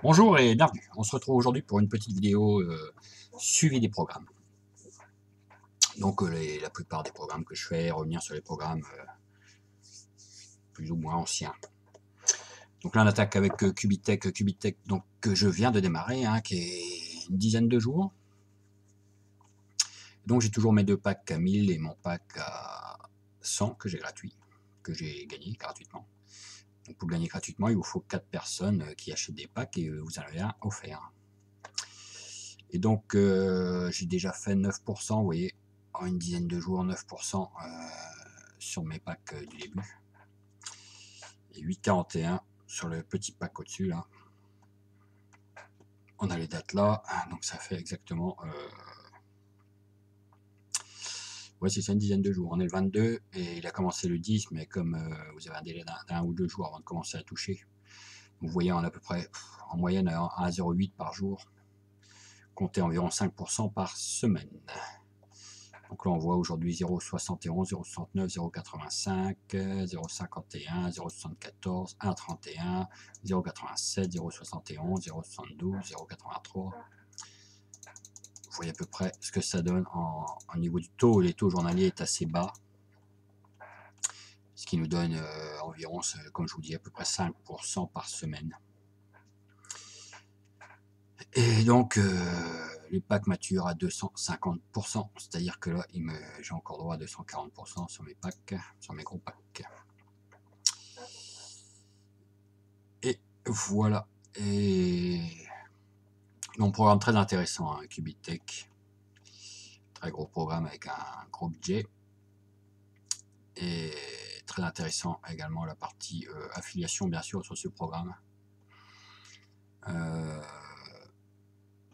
Bonjour et bienvenue. On se retrouve aujourd'hui pour une petite vidéo suivi des programmes. Donc la plupart des programmes que je fais, revenir sur les programmes plus ou moins anciens. Donc là on attaque avec Cubitech, donc, que je viens de démarrer, hein, qui est une dizaine de jours. Donc j'ai toujours mes deux packs à 1000 et mon pack à 100 que j'ai gratuit, que j'ai gagné gratuitement. Donc pour gagner gratuitement, il vous faut 4 personnes qui achètent des packs et vous en avez un offert. Et donc j'ai déjà fait 9%, vous voyez, en une dizaine de jours, 9% sur mes packs du début. Et 8,41 sur le petit pack au-dessus là. On a les dates là, donc ça fait exactement ouais, c'est ça, une dizaine de jours. On est le 22 et il a commencé le 10, mais comme vous avez un délai d'un ou deux jours avant de commencer à toucher, vous voyez on a à peu près en moyenne à 1,08 par jour, comptez environ 5% par semaine. Donc là on voit aujourd'hui 0,71, 0,69, 0,85, 0,51, 0,74, 1,31, 0,87, 0,71, 0,72, 0,83. Vous voyez à peu près ce que ça donne en niveau du taux. Les taux journaliers est assez bas, ce qui nous donne environ, comme je vous dis, à peu près 5% par semaine. Et donc les packs maturent à 250%, c'est-à-dire que là j'ai encore droit à 240% sur mes packs, sur mes gros packs. Et voilà. Et donc programme très intéressant, hein, Cubitech, très gros programme avec un gros budget. Et très intéressant également la partie affiliation bien sûr sur ce programme.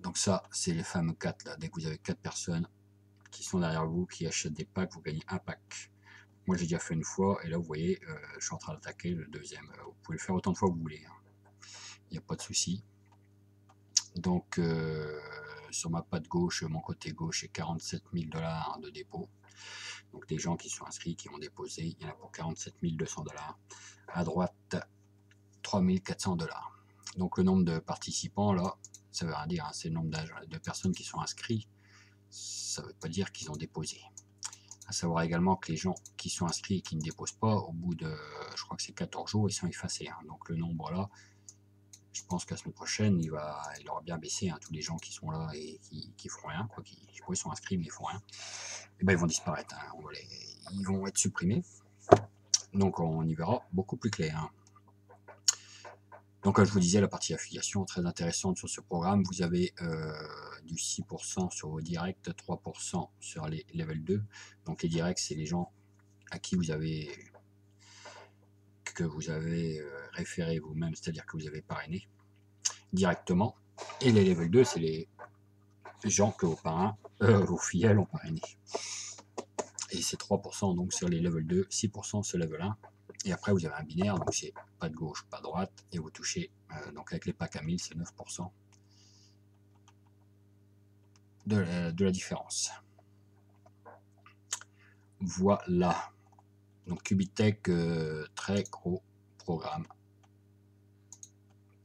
Donc ça c'est les fameux 4 là, dès que vous avez 4 personnes qui sont derrière vous, qui achètent des packs, vous gagnez un pack. Moi j'ai déjà fait une fois et là vous voyez je suis en train d'attaquer le deuxième. Vous pouvez le faire autant de fois que vous voulez, hein. Il n'y a pas de souci. Donc sur ma patte gauche, mon côté gauche, est 47 000 $ de dépôt. Donc des gens qui sont inscrits, qui ont déposé, il y en a pour 47 200 $. À droite, 3 400 $. Donc le nombre de participants là, ça veut rien dire, hein, c'est le nombre de personnes qui sont inscrits. Ça ne veut pas dire qu'ils ont déposé. À savoir également que les gens qui sont inscrits et qui ne déposent pas, au bout de, je crois que c'est 14 jours, ils sont effacés, hein. Donc le nombre là, je pense qu'à la semaine prochaine, il aura bien baissé, hein, tous les gens qui sont là et qui font rien, quoi, ils sont inscrits mais ils font rien, et ben ils vont disparaître, hein, ils vont être supprimés. Donc on y verra beaucoup plus clair, hein. Donc comme je vous disais, la partie affiliation très intéressante sur ce programme. Vous avez du 6% sur vos directs, 3% sur les level 2. Donc les directs, c'est les gens à qui vous avez référé vous-même, c'est-à-dire que vous avez parrainé directement. Et les level 2, c'est les gens que vos filleuls ont parrainé. Et c'est 3% donc sur les level 2, 6% sur level 1. Et après vous avez un binaire, donc c'est pas de gauche, pas de droite, et vous touchez, donc avec les packs à 1000, c'est 9% de la différence. Voilà. Donc Cubitech, très gros programme,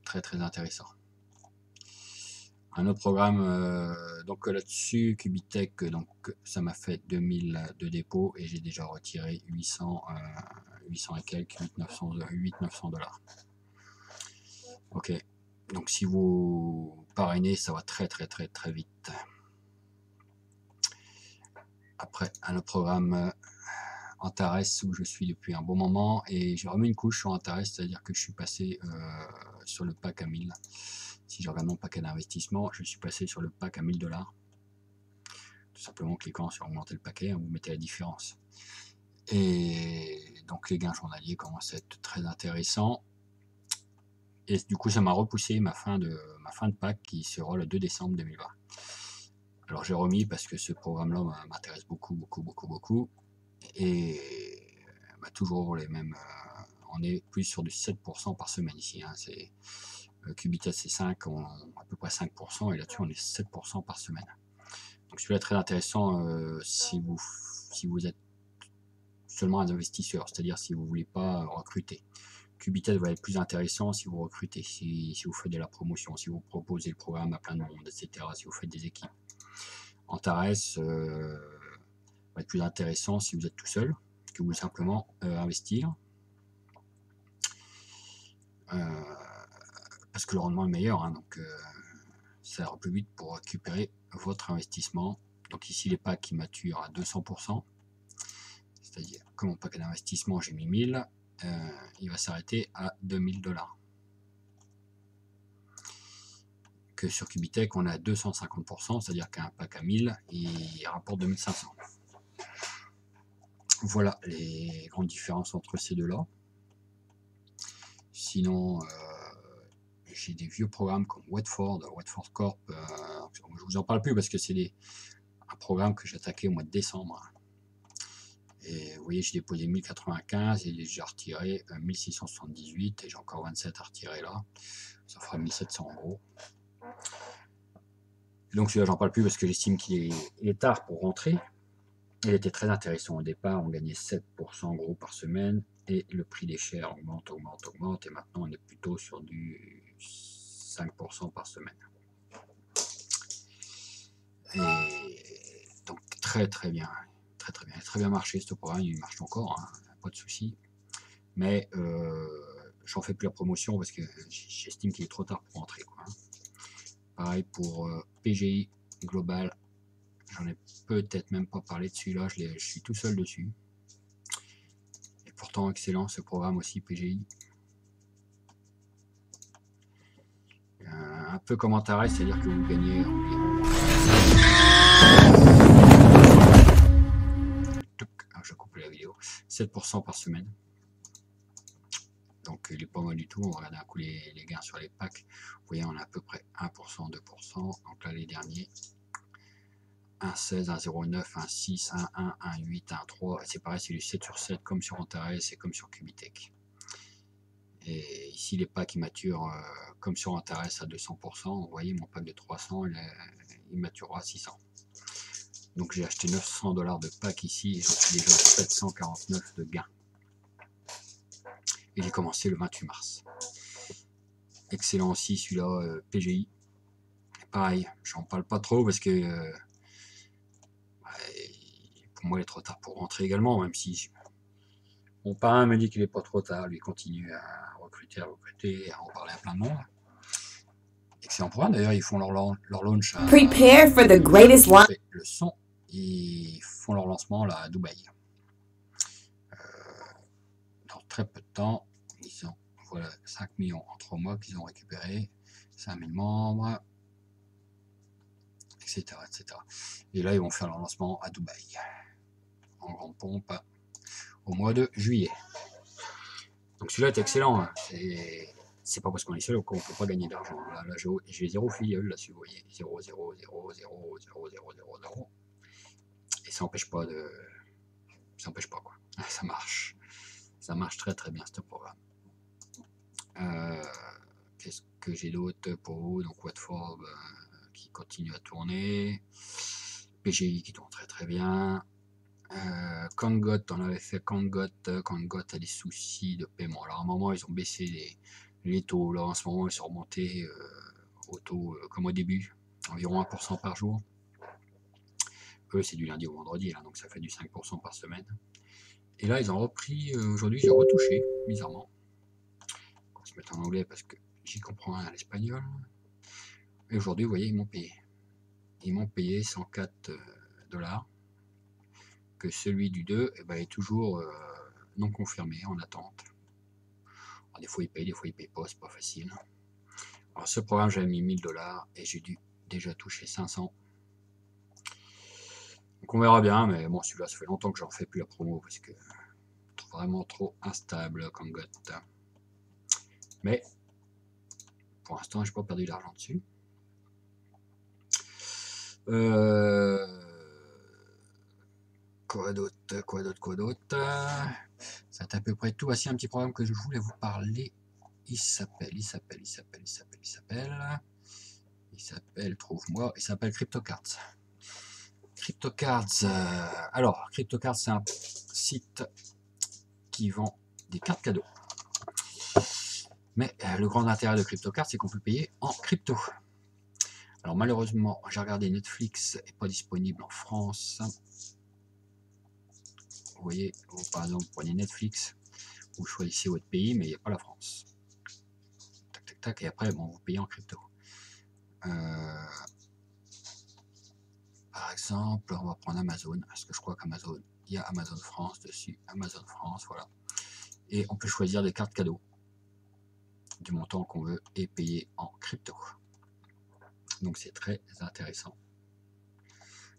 très très intéressant. Un autre programme, donc là-dessus, Cubitech, donc ça m'a fait 2000 de dépôt et j'ai déjà retiré 800 et quelques, 800 900 $. Ok, donc si vous parrainez, ça va très très très très vite. Après, un autre programme Antares où je suis depuis un bon moment et j'ai remis une couche sur Antares, c'est-à-dire que je suis passé sur le pack à 1000. Si je regarde mon paquet d'investissement, je suis passé sur le pack à 1000 $. Tout simplement cliquant sur augmenter le paquet, vous mettez la différence. Et donc les gains journaliers commencent à être très intéressants. Et du coup ça m'a repoussé ma fin de pack qui sera le 2 décembre 2020. Alors j'ai remis parce que ce programme-là m'intéresse beaucoup. Et toujours les mêmes. On est plus sur du 7% par semaine ici, hein. C'est Cubitech c'est 5, à peu près 5%, et là-dessus on est 7% par semaine. Donc celui-là est très intéressant si vous êtes seulement un investisseur, c'est-à-dire si vous ne voulez pas recruter. Qubitech va être plus intéressant si vous recrutez, si vous faites de la promotion, si vous proposez le programme à plein de monde, etc. Si vous faites des équipes. Antares va être plus intéressant si vous êtes tout seul, que vous simplement investir. Parce que le rendement est meilleur, hein, donc ça ira plus vite pour récupérer votre investissement. Donc ici les packs qui maturent à 200%, c'est-à-dire comme mon pack d'investissement j'ai mis 1000, il va s'arrêter à 2000 $. Que sur Qubitech on a 250%, c'est-à-dire qu'un pack à 1000 il rapporte 2500. Voilà les grandes différences entre ces deux-là. Sinon, j'ai des vieux programmes comme Watford Corp. Je vous en parle plus parce que c'est un programme que j'ai attaqué au mois de décembre. Et vous voyez, j'ai déposé 1095 et j'ai retiré 1678 et j'ai encore 27 à retirer là. Ça fera 1700 en gros. Donc celui-là, j'en parle plus parce que j'estime qu'il est tard pour rentrer. Il était très intéressant au départ, on gagnait 7% en gros par semaine et le prix des shares augmente et maintenant on est plutôt sur du 5% par semaine. Et donc très bien, il a très bien marché ce programme, il marche encore, hein, pas de souci. Mais j'en fais plus la promotion parce que j'estime qu'il est trop tard pour rentrer, quoi. Pareil pour PGI Global, j'en ai peut-être même pas parlé de celui-là, je suis tout seul dessus. Et pourtant excellent ce programme aussi PGI. Un peu comme Antares, c'est-à-dire que vous gagnez environ... Je coupe la vidéo. 7% par semaine. Donc il est pas mal du tout. On va regarder un coup les gains sur les packs. Vous voyez, on a à peu près 1%, 2%. Donc là, les derniers, 1,16, 1,09, 1,6, 1,1, 1,8, 1,3. C'est pareil, c'est du 7 sur 7 comme sur Antares et comme sur Qubitech. Et ici, les packs, ils maturent comme sur Antares à 200%. Vous voyez, mon pack de 300, il maturera à 600. Donc j'ai acheté 900 $ de pack ici et j'en suis déjà à 749 de gains. Et j'ai commencé le 28 mars. Excellent aussi celui-là, PGI. Et pareil, j'en parle pas trop parce que pour moi il est trop tard pour rentrer également, même si mon parrain me dit qu'il est pas trop tard, lui continue à recruter, à en parler à plein de monde. Excellent programme, d'ailleurs ils font leur launch à... Prepare for the greatest one. Le son, ils font leur lancement là à Dubaï. Dans très peu de temps, ils ont voilà, 5 millions en 3 mois qu'ils ont récupéré, 5000 membres, etc., etc. Et là, ils vont faire leur lancement à Dubaï, en grande pompe, au mois de juillet. Donc celui-là est excellent. Hein. C'est pas parce qu'on est seul qu'on ne peut pas gagner d'argent. Là, j'ai 0 filleul là-dessus, vous voyez. 0, 0, 0, 0, 0, 0, 0, 0. Et ça n'empêche pas de... Ça n'empêche pas, quoi. Ça marche. Ça marche très très bien, ce programme. Qu'est-ce que j'ai d'autre pour vous? Donc Watford qui continue à tourner. PGI qui tourne très très bien. Congot, on avait fait Congot a des soucis de paiement. Alors à un moment ils ont baissé les taux, là en ce moment ils sont remontés au taux comme au début, environ 1% par jour. Eux c'est du lundi au vendredi, là, donc ça fait du 5% par semaine. Et là ils ont repris, aujourd'hui j'ai retouché, bizarrement. On va se mettre en anglais parce que j'y comprends rien à l'espagnol. Et aujourd'hui vous voyez ils m'ont payé. Ils m'ont payé 104 $. Que celui du 2 eh ben, est toujours non confirmé, en attente. Alors, des fois il paye, des fois il paye pas, c'est pas facile. Alors ce programme j'avais mis 1000 $ et j'ai dû déjà toucher 500. Donc on verra bien, mais bon celui-là ça fait longtemps que j'en fais plus la promo parce que vraiment trop instable comme GOT. Mais pour l'instant j'ai pas perdu d'argent dessus. Quoi d'autre, c'est à peu près tout. Voici un petit programme que je voulais vous parler. Il s'appelle, trouve-moi, il s'appelle CryptoCards. CryptoCards, alors, CryptoCards, c'est un site qui vend des cartes cadeaux. Mais le grand intérêt de CryptoCard, c'est qu'on peut payer en crypto. Alors malheureusement, j'ai regardé, Netflix n'est pas disponible en France. Vous voyez, par exemple, vous prenez Netflix, vous choisissez votre pays, mais il n'y a pas la France. Tac, tac, tac, et après, bon, vous payez en crypto. Par exemple, on va prendre Amazon, parce que je crois qu'Amazon, il y a Amazon France dessus, Amazon France, voilà. Et on peut choisir des cartes cadeaux du montant qu'on veut et payer en crypto. Donc c'est très intéressant.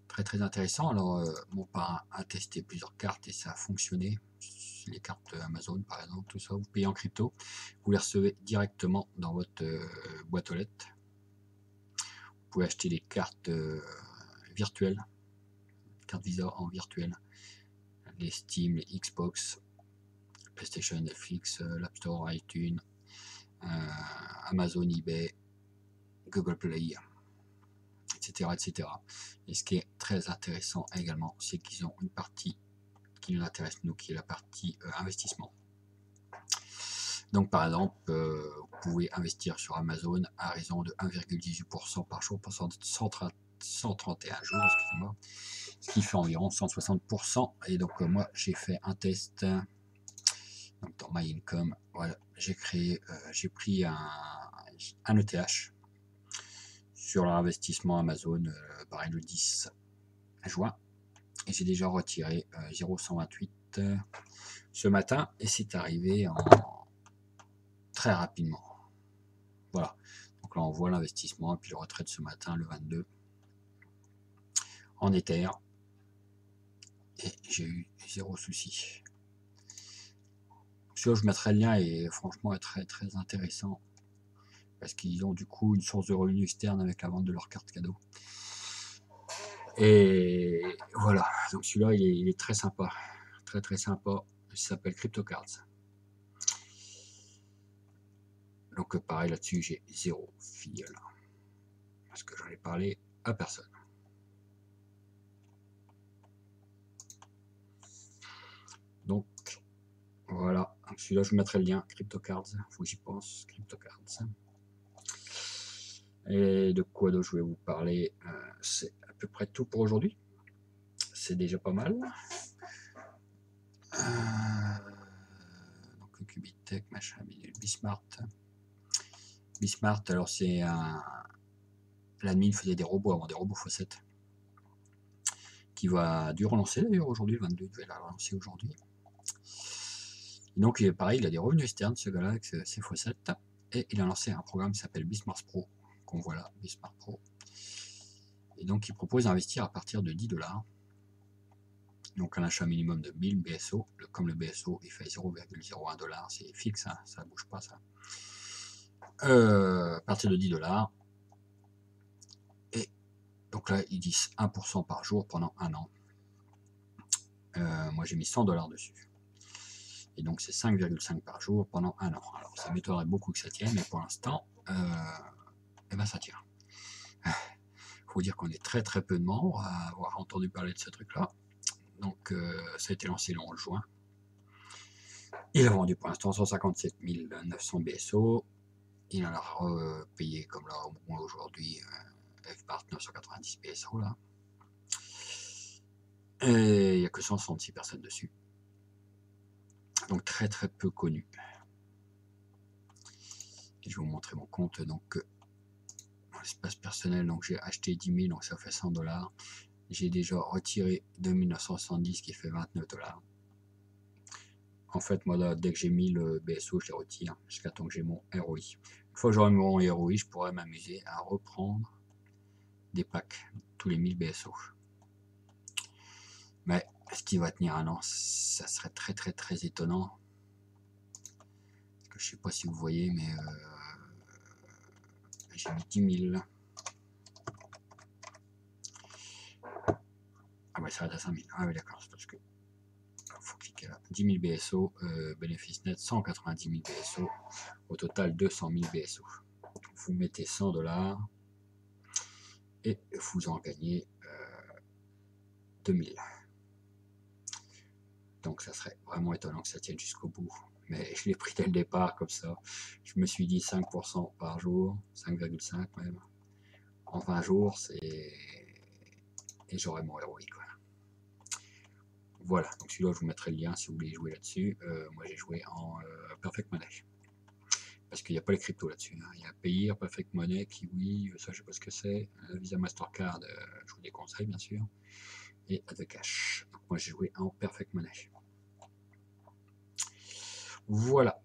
Très intéressant. Alors mon parrain a testé plusieurs cartes et ça a fonctionné. Les cartes Amazon par exemple, tout ça, vous payez en crypto, vous les recevez directement dans votre boîte aux lettres. Vous pouvez acheter des cartes virtuelles, cartes Visa en virtuel, les Steam, les Xbox, PlayStation, Netflix, l'App Store, iTunes, Amazon, eBay, Google Play, etc., etc. Et ce qui est très intéressant également, c'est qu'ils ont une partie qui nous intéresse, nous, qui est la partie investissement. Donc par exemple, vous pouvez investir sur Amazon à raison de 1,18% par jour pour 131 jours, excusez-moi, ce qui fait environ 160%. Et donc moi j'ai fait un test. Donc dans My Income, voilà, j'ai pris un ETH sur l'investissement Amazon, pareil le 10 juin, et j'ai déjà retiré 0,128 ce matin, et c'est arrivé très rapidement. Voilà, donc là on voit l'investissement, et puis le retrait de ce matin, le 22, en Ether, et j'ai eu 0 souci. Celui-là, je mettrai le lien, et franchement est très intéressant, parce qu'ils ont du coup une source de revenus externe avec la vente de leurs cartes cadeaux. Et voilà, donc celui-là il est très sympa, très sympa, il s'appelle CryptoCards. Donc pareil là-dessus j'ai 0 filleul, parce que j'en ai parlé à personne. Donc voilà, celui-là je mettrai le lien, CryptoCards, faut que j'y pense, CryptoCards. Et de quoi d'autre je vais vous parler, c'est à peu près tout pour aujourd'hui, c'est déjà pas mal. Donc Cubitech, machin, Bismart. Bismart, alors c'est un... L'admin faisait des robots avant, des robots x7, qui va dû relancer d'ailleurs aujourd'hui, le 22, il devait la relancer aujourd'hui. Donc pareil, il a des revenus externes ce gars-là avec ses x7, et il a lancé un programme qui s'appelle Bismart Pro, qu'on voit là, Bismart Pro. Et donc il propose d'investir à partir de 10 $. Donc un achat minimum de 1000 BSO, comme le BSO il fait 0,01 $, c'est fixe, hein, ça ne bouge pas ça. À partir de 10 $. Et donc là ils disent 1% par jour pendant un an. Moi j'ai mis 100 $ dessus. Et donc c'est 5,5 par jour pendant un an. Alors ça m'étonnerait beaucoup que ça tienne, mais pour l'instant, eh ben ça tient. Faut dire qu'on est très peu de membres à avoir entendu parler de ce truc-là. Donc ça a été lancé le 11 juin. Il a vendu pour l'instant 157 900 BSO. Il en a payé comme là aujourd'hui FBART 990 BSO là. Et il n'y a que 166 personnes dessus. Donc très peu connu. Et je vais vous montrer mon compte. Donc dans l'espace personnel, donc j'ai acheté 10 000, donc ça fait 100 $. J'ai déjà retiré 2970 qui fait 29 $. En fait, moi, là, dès que j'ai mis le BSO, je les retire jusqu'à temps que j'ai mon ROI. Une fois que j'aurai mon ROI, je pourrais m'amuser à reprendre des packs tous les 1000 BSO. Mais est-ce qu'il va tenir un an? Ça serait très étonnant. Parce que je sais pas si vous voyez, mais j'ai mis 10 000. Ah ouais, ça va être à 5000. Ah oui, d'accord, c'est parce que faut cliquer là. 10 000 BSO, bénéfice net 190 000 BSO, au total 200 000 BSO. Vous mettez 100 $ et vous en gagnez 2000. Donc ça serait vraiment étonnant que ça tienne jusqu'au bout. mais je l'ai pris dès le départ comme ça. Je me suis dit 5% par jour, 5,5 même. En 20 jours, et j'aurai mon ROI, quoi. Voilà, donc celui-là, je vous mettrai le lien si vous voulez jouer là-dessus. Moi, j'ai joué en Perfect Money. Parce qu'il n'y a pas les cryptos là-dessus. Hein. Il y a Payeer, Perfect Money, Kiwi, ça je sais pas ce que c'est. Visa Mastercard, je vous déconseille bien sûr. Et Adcash. Donc moi j'ai joué en Perfect Money. Voilà.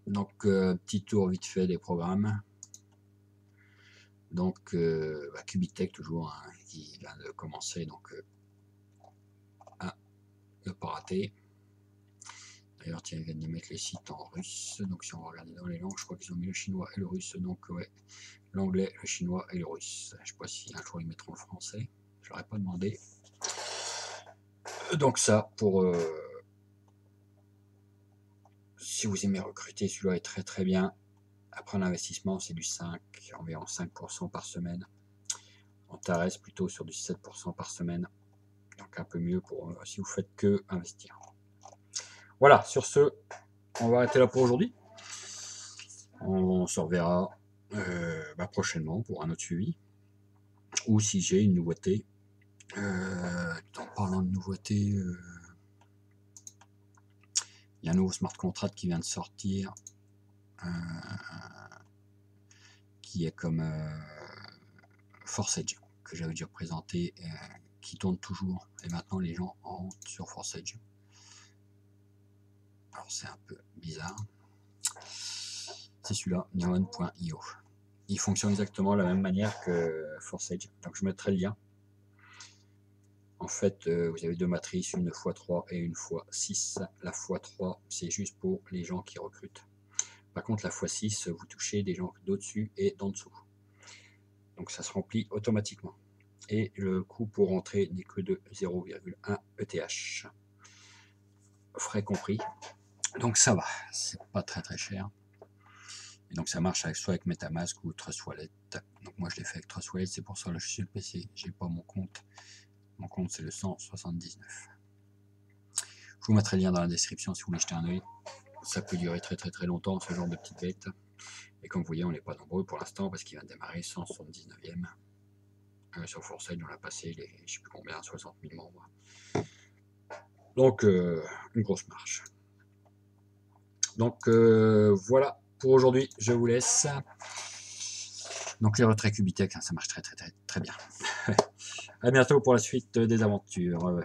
Donc petit tour vite fait des programmes. Donc Cubitech toujours, hein, qui vient de commencer, donc ne pas rater. D'ailleurs, tiens, ils viennent de mettre les sites en russe. Donc, si on va regarder dans les langues, je crois qu'ils ont mis le chinois et le russe. Donc, ouais, l'anglais, le chinois et le russe. Je ne sais pas si un jour ils mettront le français. Je leur ai pas demandé. Donc, ça, pour. Si vous aimez recruter, celui-là est très très bien. Après, l'investissement, c'est du 5, environ 5% par semaine. En Tares, plutôt sur du 7% par semaine. Donc, un peu mieux pour si vous faites que investir. Voilà, sur ce, on va arrêter là pour aujourd'hui. On se reverra prochainement pour un autre suivi. Ou si j'ai une nouveauté. En parlant de nouveauté, il y a un nouveau smart contract qui vient de sortir. Qui est comme ForceEdge, que j'avais déjà présenté, qui tourne toujours. Et maintenant, les gens rentrent sur ForceEdge. Alors, c'est un peu bizarre. C'est celui-là, neon.io. Il fonctionne exactement de la même manière que ForceEdge. Donc, je mettrai le lien. En fait, vous avez deux matrices, une x3 et une x6. La x3, c'est juste pour les gens qui recrutent. Par contre, la x6, vous touchez des gens d'au-dessus et d'en dessous. Donc, ça se remplit automatiquement. Et le coût pour rentrer n'est que de 0,1 ETH. Frais compris. Donc, ça va. C'est pas très très cher. Et donc, ça marche soit avec MetaMask ou Trust Wallet. Donc, moi, je l'ai fait avec Trust Wallet. C'est pour ça que je suis sur le PC. J'ai pas mon compte. Mon compte, c'est le 179. Je vous mettrai le lien dans la description si vous voulez jeter un oeil. Ça peut durer très très très longtemps, ce genre de petite bête. Et comme vous voyez, on n'est pas nombreux pour l'instant parce qu'il vient de démarrer 179e. Sur ForceEdge, on a passé les, je ne sais plus combien, 60 000 membres. Donc, une grosse marche. Donc, voilà pour aujourd'hui. Je vous laisse. Donc, les retraits Cubitech, hein, ça marche très très très très bien. À bientôt pour la suite des aventures.